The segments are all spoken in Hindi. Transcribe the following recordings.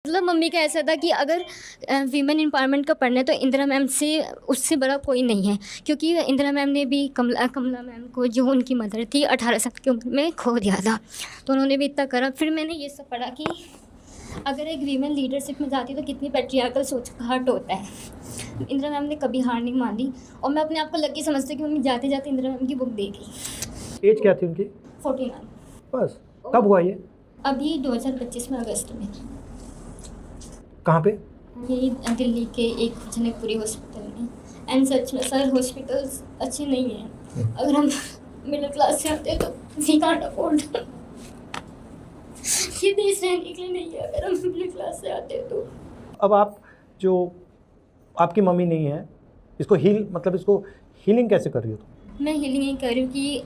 मतलब मम्मी का ऐसा था कि अगर वीमेन एम्पावरमेंट का पढ़ना है तो इंदिरा मैम से उससे बड़ा कोई नहीं है, क्योंकि इंदिरा मैम ने भी कमला मैम को, जो उनकी मदर थी, 18 साल की उम्र में खो दिया था। तो उन्होंने भी इतना करा। फिर मैंने ये सब पढ़ा कि अगर एक वीमेन लीडरशिप में जाती है तो कितनी पैट्रियार्कल सोच हर्ट होता है। इंदिरा मैम ने कभी हार नहीं मानी और मैं अपने आप को लकी समझती कि मम्मी जाते जाते इंदिरा मैम की बुक दे गई। एज क्या थी उनकी? 49। बस। कब हुआ ये? अभी 2025 में अगस्त में। कहाँ पे? यही दिल्ली के एक जनकपुरी हॉस्पिटल में। एंड सच में सर हॉस्पिटल्स अच्छे नहीं हैं। अगर हम मिडिल क्लास से आते हैं तो वी कांट अफोर्ड, ये देश रहने के लिए नहीं है अगर हम मिडिल क्लास से आते हैं तो। अब आप जो आपकी मम्मी नहीं है, इसको इसको हीलिंग कैसे कर रही हो तुम? मैं हीलिंग नहीं कर रही हूँ कि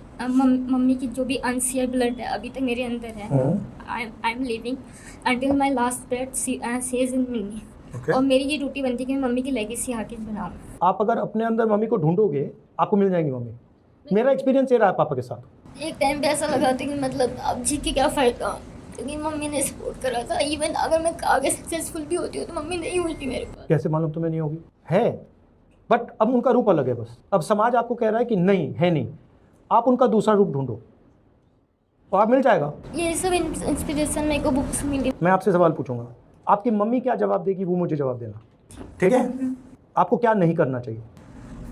मम्मी की जो भी अनसीयर ब्लड है अभी तक मेरे अंदर है। I am living until my last breath says in me. और मेरी ये ड्यूटी बनती है कि मैं मम्मी की लेगेसी आगे बनाऊँ। आप अगर अपने अंदर मम्मी को ढूंढोगे आपको मिल जाएगी मम्मी। मेरा एक्सपीरियंस ये रहा पापा के साथ। एक टाइम पे ऐसा लगा था कि मतलब अब जी के क्या फ़ायदा, क्योंकि मम्मी ने सपोर्ट करा था। इवन अगर मैं आगे सक्सेसफुल भी होती हूँ तो मम्मी नहीं हुई थी मेरे पास। कैसे मालूम तुम्हें नहीं होगी? है, बट अब उनका रूप अलग है। बस अब समाज आपको कह रहा है कि नहीं है, नहीं, आप उनका दूसरा रूप ढूंढो तो आप मिल जाएगा। ये सब इंस्पिरेशन मेरे को बुक्स मिली। मैं आपसे सवाल पूछूंगा, आपकी मम्मी क्या जवाब देगी वो मुझे जवाब देना, ठीक है? आपको क्या नहीं करना चाहिए?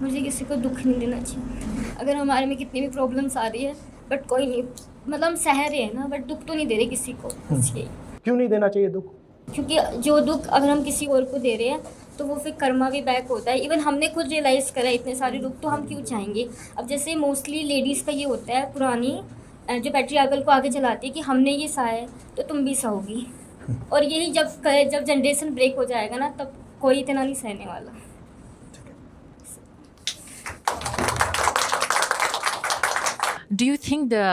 मुझे किसी को दुख नहीं देना चाहिए। अगर हमारे में कितनी भी प्रॉब्लम्स आ रही है बट कोई नहीं, मतलब हम सह रहे हैं ना, बट दुख तो नहीं दे रहे किसी को। क्यों नहीं देना चाहिए दुख? क्योंकि जो दुख अगर हम किसी और को दे रहे हैं तो वो फिर कर्मा भी बैक होता है। इवन हमने खुद रियलाइज़ करा इतने सारे दुख, तो हम क्यों चाहेंगे? अब जैसे मोस्टली लेडीज़ का ये होता है, पुरानी जो पैट्रियार्कल को आगे चलाती है कि हमने ये सहा है तो तुम भी सहोगी। और यही जब जनरेशन ब्रेक हो जाएगा ना, तब कोई इतना नहीं सहने वाला। Do you think the